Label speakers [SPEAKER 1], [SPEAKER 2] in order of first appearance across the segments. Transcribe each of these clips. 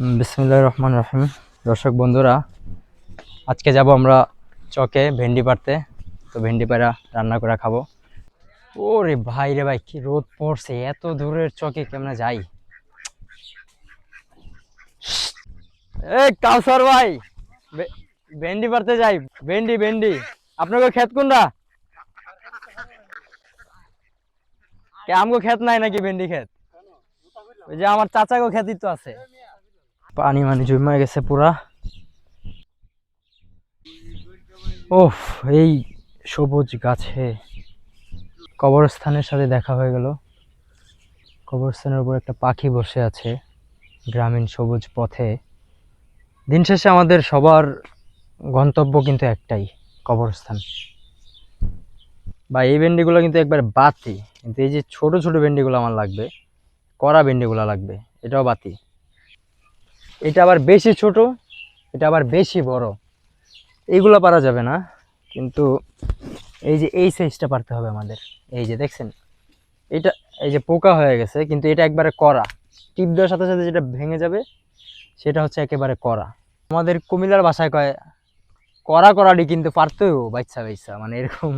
[SPEAKER 1] বিসমিল্লাহির রহমানির রহিম। দর্শক বন্ধুরা, আজকে যাব আমরা চকে ভেন্ডি পাড়তে। তো ভেন্ডি পাড়া রান্না করে খাবো। ওরে ভাই রে ভাই, কি রোদ পড়ছে! এত দূরের চকে কেমনে যাই? এই কাউসার ভাই, ভেন্ডি পাড়তে যাই। ভেন্ডি ভেন্ডি আপনাকে ক্ষেত কোনটা? আমগো ক্ষেত নাই নাকি ভেন্ডি ক্ষেত? ওই যে আমার চাচাগো ক্ষেতই তো আছে। পানি মানে জমে গেছে পুরা। ওফ, এই সবুজ গাছে কবরস্থানের সাথে দেখা হয়ে গেল। কবরস্থানের উপর একটা পাখি বসে আছে গ্রামীণ সবুজ পথে। দিন শেষে আমাদের সবার গন্তব্য কিন্তু একটাই, কবরস্থান। বা এই ভেন্ডিগুলো কিন্তু একবার বাতি, কিন্তু এই যে ছোট ছোট ভেন্ডিগুলো আমার লাগবে, কড়া ভেন্ডিগুলো লাগবে। এটাও বাতি। এটা আবার বেশি ছোট, এটা আবার বেশি বড়। এইগুলো পারা যাবে না, কিন্তু এই যে এই সাইজটা পারতে হবে আমাদের। এই যে দেখছেন, এটা এই যে পোকা হয়ে গেছে, কিন্তু এটা একবারে কড়া। টিপ দেওয়ার সাথে সাথে যেটা ভেঙে যাবে সেটা হচ্ছে একেবারে কড়া। আমাদের কুমিল্লার ভাষায় কয় কড়া কড়াডি, কিন্তু পারতেও বাচ্চা বাচ্চা, মানে এরকম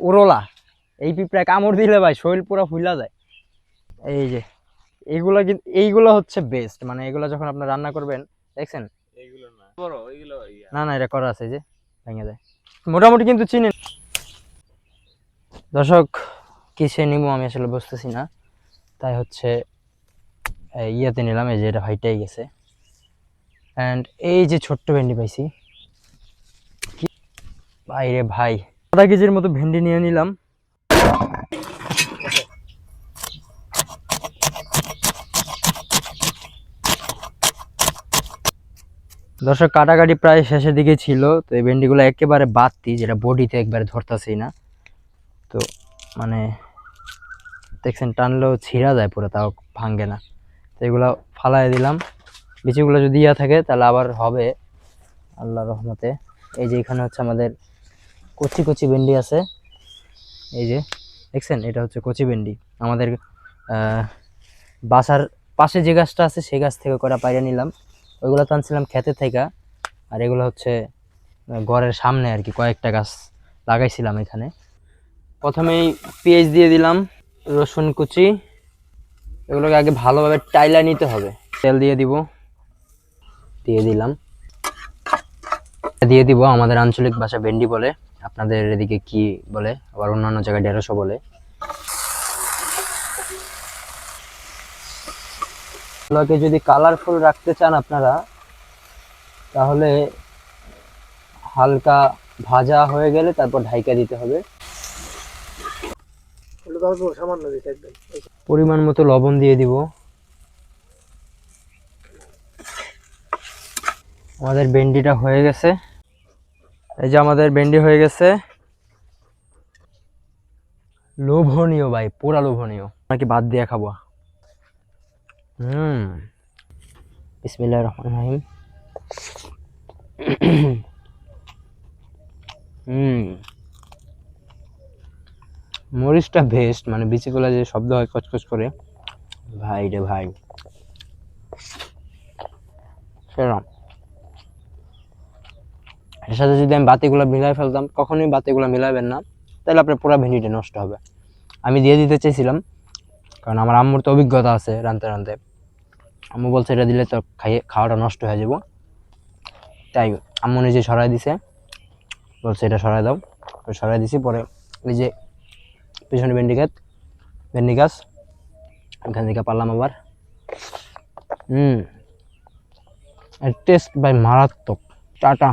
[SPEAKER 1] উড়লা। এই পিঁপড়ায় কামড় দিলে ভাই শরীর পুরো ফুলা যায়। এই যে এইগুলা, কিন্তু এইগুলো হচ্ছে বেস্ট। মানে এগুলো যখন আপনার রান্না করবেন, দেখছেন, না না এটা করা আছে, এই যে ভেঙে যায় মোটামুটি, কিন্তু চিনি। দর্শক, কিসে নিবো আমি আসলে বুঝতেছি না, তাই হচ্ছে ইয়াতে নিলাম। এই যে এটা ভাইটাই গেছে। অ্যান্ড এই যে ছোট্ট ভেন্ডি পাইছি, ভাই রে ভাই, আধা কেজির মতো ভেন্ডি নিয়ে নিলাম। দর্শক, কাটাকাটি প্রায় শেষের দিকে ছিল। তো এই ভেন্ডিগুলো একেবারে বাড়তি, যেটা বডিতে একবারে ধরতাছেই না। তো মানে দেখছেন, টানলেও ছিঁড়া যায় পুরো, তাও ভাঙ্গে না। তো এগুলো ফালাই দিলাম। বিচিগুলো যদি ইয়া থাকে তাহলে আবার হবে আল্লাহর রহমতে। এই যে এখানে হচ্ছে আমাদের কচি কচি ভেন্ডি আছে। এই যে দেখছেন, এটা হচ্ছে কচি ভেন্ডি। আমাদের বাসার পাশে যে গাছটা আছে সেই গাছ থেকে করা পাইরে নিলাম। ওইগুলো তো আনছিলাম ক্ষেতে থেকে। আর এগুলো হচ্ছে ঘরের সামনে আর কি, কয়েকটা গাছ লাগাইছিলাম এখানে। প্রথমেই পেঁয়াজ দিয়ে দিলাম, রসুন কুচি। এগুলোকে আগে ভালোভাবে টাইলা নিতে হবে। তেল দিয়ে দিব, দিয়ে দিলাম, দিয়ে দিব। আমাদের আঞ্চলিক ভাষা ভেন্ডি বলে, আপনাদের এদিকে কি বলে আবার অন্যান্য জায়গায় ঢেঁড়শও বলে। এগুলোকে যদি কালারফুল রাখতে চান আপনারা, তাহলে হালকা ভাজা হয়ে গেলে তারপর ঢাইকা দিতে হবে। পরিমাণ মতো লবণ দিয়ে দিব। আমাদের ভেন্ডিটা হয়ে গেছে। এই যে আমাদের ভেন্ডি হয়ে গেছে। লোভনীয় ভাই, পুরা লোভনীয়। নাকি বাদ দিয়ে খাবো। বিসমিল্লাহির রহমানির রহিম। মরিচটা বেস্ট, মানে বিচিগুলা যে শব্দ হয় কচকচ করে, ভাই রে ভাই, সেরকম। এর সাথে যদি আমি বাতিগুলো মিলাই ফেলতাম, কখনোই বাতিগুলো মিলাবেন না, তাহলে আপনার পুরো ভেন্ডিটা নষ্ট হবে। আমি দিয়ে দিতে চেয়েছিলাম, কারণ আমার আম্মুর তো অভিজ্ঞতা আছে রাঁধতে রাঁধতে। আম্মু বলছে এটা দিলে তো খাওয়াটা নষ্ট হয়ে যাব, তাই আম্মু নিজে সরাই দিছে, বলছে এটা সরাই দাও। সরাই দিছি। পরে ওই যে পিছনে ভেন্ডি গাছ, এখান থেকে পারলাম আবার। টেস্ট ভাই মারাত্মক। টাটা।